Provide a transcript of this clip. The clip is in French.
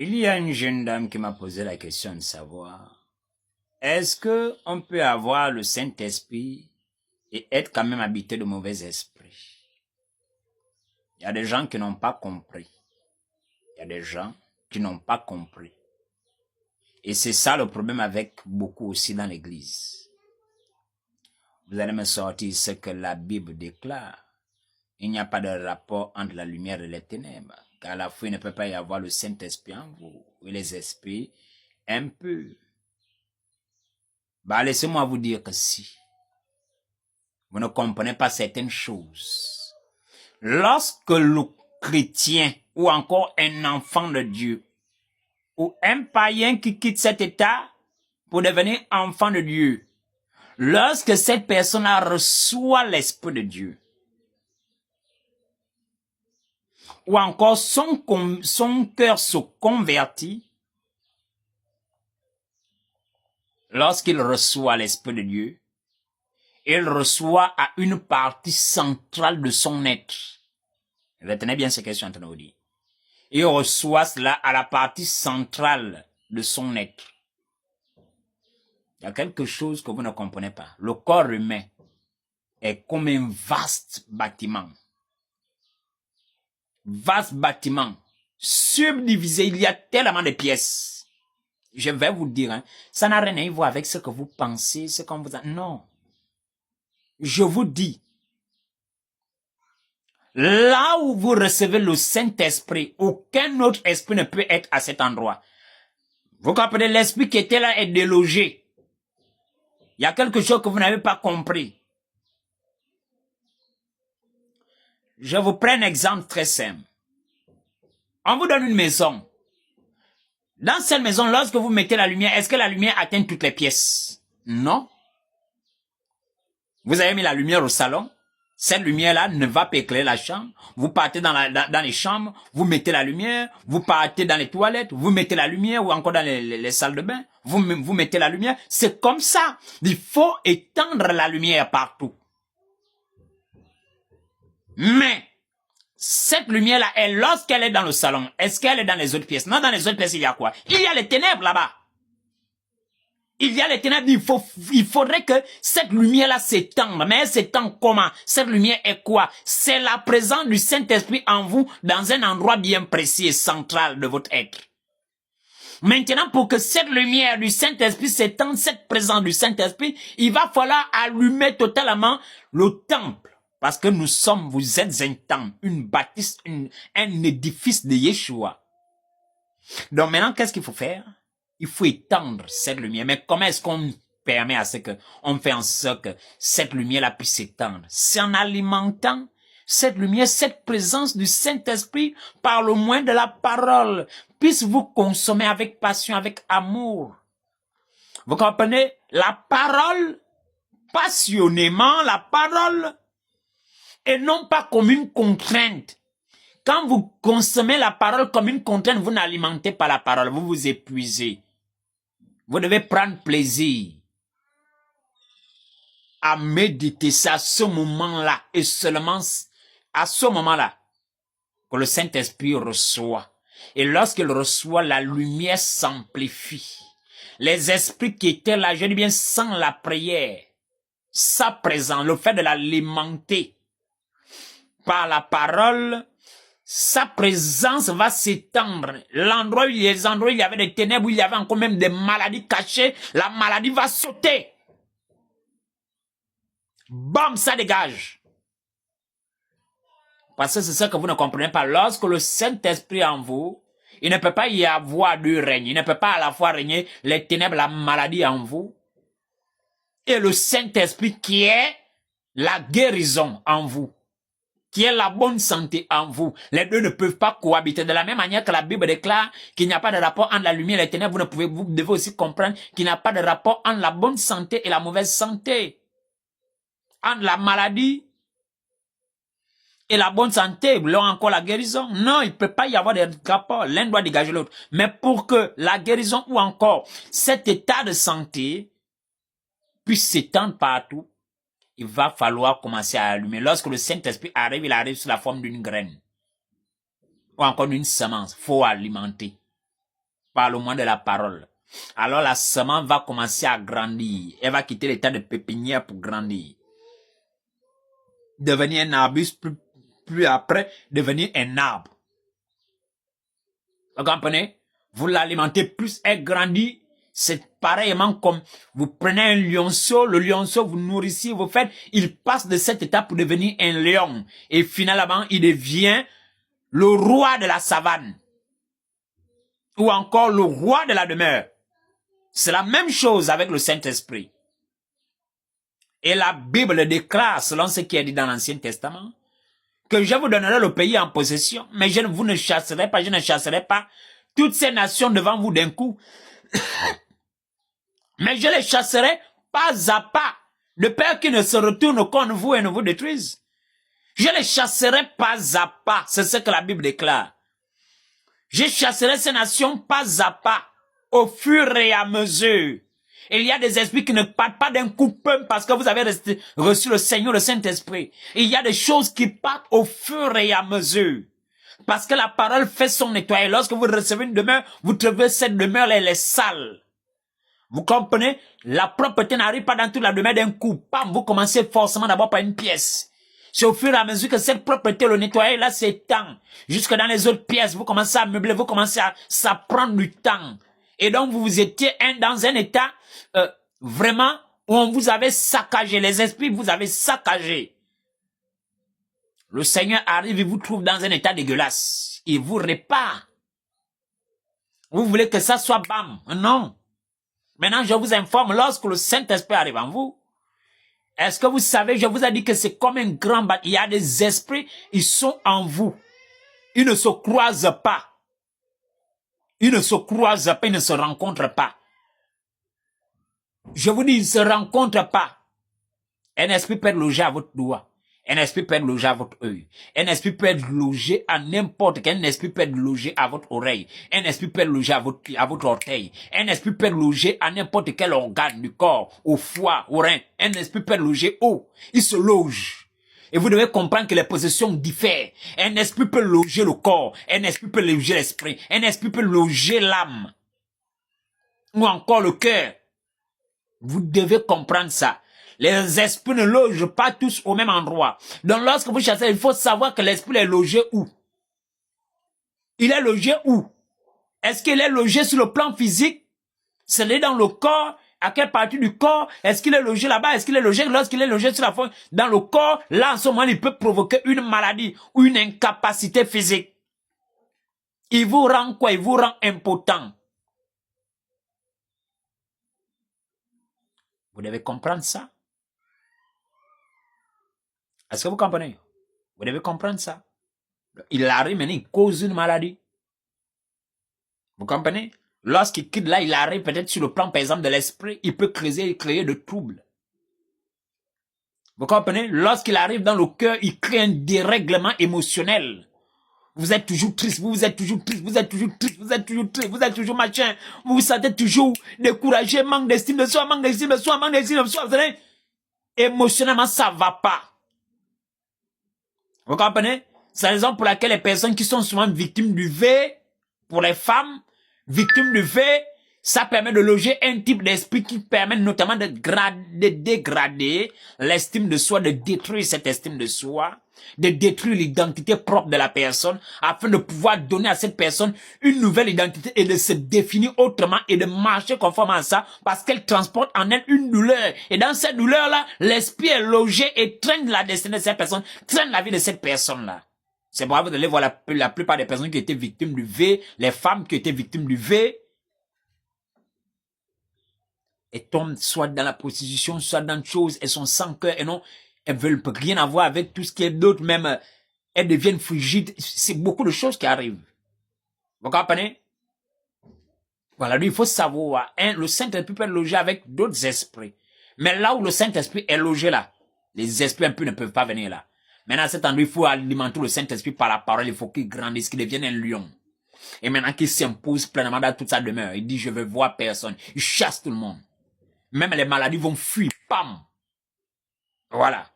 Il y a une jeune dame qui m'a posé la question de savoir, est-ce que on peut avoir le Saint-Esprit et être quand même habité de mauvais esprits? Il y a des gens qui n'ont pas compris. Il y a des gens qui n'ont pas compris. Et c'est ça le problème avec beaucoup aussi dans l'église. Vous allez me sortir ce que la Bible déclare. Il n'y a pas de rapport entre la lumière et les ténèbres. Car à la fois, il ne peut pas y avoir le Saint-Esprit en vous. Et les esprits impurs. Bah, laissez-moi vous dire que si vous ne comprenez pas certaines choses, lorsque le chrétien ou encore un enfant de Dieu ou un païen qui quitte cet état pour devenir enfant de Dieu, lorsque cette personne reçoit l'Esprit de Dieu, ou encore son cœur se convertit, lorsqu'il reçoit l'Esprit de Dieu, il reçoit à une partie centrale de son être. Retenez bien ce que je suis en train de vous dire. Il reçoit cela à la partie centrale de son être. Il y a quelque chose que vous ne comprenez pas. Le corps humain est comme un vaste bâtiment. Vaste bâtiment. Subdivisé, il y a tellement de pièces. Je vais vous dire, hein, ça n'a rien à voir avec ce que vous pensez, ce qu'on vous a... Non. Je vous dis, là où vous recevez le Saint-Esprit, aucun autre esprit ne peut être à cet endroit. Vous comprenez, l'esprit qui était là est délogé. Il y a quelque chose que vous n'avez pas compris. Je vous prends un exemple très simple. On vous donne une maison. Dans cette maison, lorsque vous mettez la lumière, est-ce que la lumière atteint toutes les pièces? Non. Vous avez mis la lumière au salon. Cette lumière-là ne va pas éclairer la chambre. Vous partez dans les chambres, vous mettez la lumière. Vous partez dans les toilettes, vous mettez la lumière, ou encore dans les salles de bain, vous mettez la lumière. C'est comme ça. Il faut étendre la lumière partout. Mais, cette lumière-là, lorsqu'elle est dans le salon, est-ce qu'elle est dans les autres pièces? Non, dans les autres pièces, il y a quoi? Il y a les ténèbres là-bas. Il y a les ténèbres, il faudrait que cette lumière-là s'étende. Mais elle s'étend comment? Cette lumière est quoi? C'est la présence du Saint-Esprit en vous dans un endroit bien précis et central de votre être. Maintenant, pour que cette lumière du Saint-Esprit s'étende, cette présence du Saint-Esprit, il va falloir allumer totalement le temple. Parce que vous êtes un temple, une bâtisse, un édifice de Yeshua. Donc maintenant, qu'est-ce qu'il faut faire? Il faut étendre cette lumière. Mais comment est-ce qu'on permet à ce que, on fait en sorte que cette lumière-là puisse s'étendre? C'est en alimentant cette lumière, cette présence du Saint-Esprit par le moyen de la parole, puisse vous consommer avec passion, avec amour. Vous comprenez? La parole, passionnément, la parole, et non pas comme une contrainte. Quand vous consommez la parole comme une contrainte, vous n'alimentez pas la parole, vous vous épuisez. Vous devez prendre plaisir à méditer ça à ce moment-là, et seulement à ce moment-là que le Saint-Esprit reçoit. Et lorsqu'il reçoit, la lumière s'amplifie. Les esprits qui étaient là, je dis bien sans la prière, sa présence, le fait de l'alimenter par la parole, sa présence va s'étendre. L'endroit où il y avait des ténèbres, où il y avait encore même des maladies cachées, la maladie va sauter. Bam, ça dégage. Parce que c'est ça que vous ne comprenez pas. Lorsque le Saint-Esprit en vous, il ne peut pas y avoir deux règnes. Il ne peut pas à la fois régner les ténèbres, la maladie en vous, et le Saint-Esprit qui est la guérison en vous, qui est la bonne santé en vous. Les deux ne peuvent pas cohabiter. De la même manière que la Bible déclare qu'il n'y a pas de rapport entre la lumière et les ténèbres, vous devez aussi comprendre qu'il n'y a pas de rapport entre la bonne santé et la mauvaise santé. Entre la maladie et la bonne santé, là encore la guérison. Non, il ne peut pas y avoir de rapport. L'un doit dégager l'autre. Mais pour que la guérison ou encore cet état de santé puisse s'étendre partout, il va falloir commencer à allumer. Lorsque le Saint-Esprit arrive, il arrive sous la forme d'une graine. Ou encore d'une semence. Il faut alimenter. Parle-moi de la parole. Alors la semence va commencer à grandir. Elle va quitter l'état de pépinière pour grandir. Devenir un arbuste, plus après, devenir un arbre. Vous comprenez? Vous l'alimentez plus, elle grandit. C'est pareillement comme vous prenez un lionceau, le lionceau vous nourrissez, vous faites, il passe de cette étape pour devenir un lion. Et finalement, il devient le roi de la savane. Ou encore le roi de la demeure. C'est la même chose avec le Saint-Esprit. Et la Bible déclare, selon ce qui est dit dans l'Ancien Testament, que je vous donnerai le pays en possession, mais vous ne chasserai pas, je ne chasserai pas toutes ces nations devant vous d'un coup. Mais je les chasserai pas à pas, de peur qu'ils ne se retournent contre vous et ne vous détruisent. Je les chasserai pas à pas, c'est ce que la Bible déclare. Je chasserai ces nations pas à pas, au fur et à mesure. Il y a des esprits qui ne partent pas d'un coup parce que vous avez reçu le Seigneur, le Saint-Esprit. Il y a des choses qui partent au fur et à mesure. Parce que la parole fait son nettoyage. Lorsque vous recevez une demeure, vous trouvez cette demeure, elle est sale. Vous comprenez? La propreté n'arrive pas dans toute la demeure d'un coup. Pam, vous commencez forcément d'abord par une pièce. C'est au fur et à mesure que cette propreté, le nettoyage, là, s'étend. Jusque dans les autres pièces, vous commencez à meubler, vous commencez à, ça prend du temps. Et donc, vous étiez dans un état, vraiment, où on vous avait saccagé. Les esprits vous avez saccagé. Le Seigneur arrive et vous trouve dans un état dégueulasse. Il vous répare. Vous voulez que ça soit bam? Non. Maintenant, je vous informe, lorsque le Saint-Esprit arrive en vous, est-ce que vous savez, je vous ai dit que c'est comme un grand bâtiment. Il y a des esprits, ils sont en vous. Ils ne se croisent pas. Ils ne se croisent pas, ils ne se rencontrent pas. Je vous dis, ils ne se rencontrent pas. Un esprit peut être logé à votre doigt. Un esprit peut être logé à votre œil. Un esprit peut être logé à n'importe quel. Un esprit peut être logé à votre oreille. Un esprit peut être logé à votre orteil. Un esprit peut être logé à n'importe quel organe du corps, au foie, au rein. Un esprit peut être logé haut. Il se loge. Et vous devez comprendre que les possessions diffèrent. Un esprit peut loger le corps. Un esprit peut loger l'esprit. Un esprit peut loger l'âme. Ou encore le cœur. Vous devez comprendre ça. Les esprits ne logent pas tous au même endroit. Donc lorsque vous chassez, il faut savoir que l'esprit est logé où. Il est logé où? Est-ce qu'il est logé sur le plan physique? C'est dans le corps? À quelle partie du corps? Est-ce qu'il est logé là-bas? Est-ce qu'il est logé lorsqu'il est logé sur la forme? Dans le corps, là en ce moment, il peut provoquer une maladie ou une incapacité physique. Il vous rend quoi? Il vous rend impotent. Vous devez comprendre ça. Est-ce que vous comprenez? Vous devez comprendre ça. Il arrive maintenant, il cause une maladie. Vous comprenez? Lorsqu'il quitte là, il arrive peut-être sur le plan, par exemple, de l'esprit, il peut créer de troubles. Vous comprenez? Lorsqu'il arrive dans le cœur, il crée un dérèglement émotionnel. Vous êtes toujours triste, vous êtes toujours triste, vous êtes toujours triste, vous êtes toujours triste, vous êtes toujours machin. Vous vous sentez toujours découragé, manque d'estime de soi, manque d'estime de soi, manque d'estime de soi. Vous savez, émotionnellement, ça va pas. Vous comprenez? C'est la raison pour laquelle les personnes qui sont souvent victimes du V, pour les femmes, victimes du V, ça permet de loger un type d'esprit qui permet notamment de dégrader l'estime de soi, de détruire cette estime de soi, de détruire l'identité propre de la personne, afin de pouvoir donner à cette personne une nouvelle identité et de se définir autrement et de marcher conformément à ça, parce qu'elle transporte en elle une douleur. Et dans cette douleur-là, l'esprit est logé et traîne la destinée de cette personne, traîne la vie de cette personne-là. C'est pour ça que vous allez voir la plupart des personnes qui étaient victimes du V, les femmes qui étaient victimes du V, elles tombent soit dans la prostitution, soit dans autre chose, elles sont sans cœur et non, elles veulent rien avoir avec tout ce qui est d'autre, même elles deviennent frigides. C'est beaucoup de choses qui arrivent. Vous comprenez? Voilà, lui, il faut savoir, le Saint-Esprit peut être logé avec d'autres esprits. Mais là où le Saint-Esprit est logé là, les esprits un peu ne peuvent pas venir là. Maintenant, à cet endroit, il faut alimenter le Saint-Esprit par la parole, il faut qu'il grandisse, qu'il devienne un lion. Et maintenant qu'il s'impose pleinement dans toute sa demeure, il dit, je veux voir personne. Il chasse tout le monde. Même les maladies vont fuir. Pam. Voilà.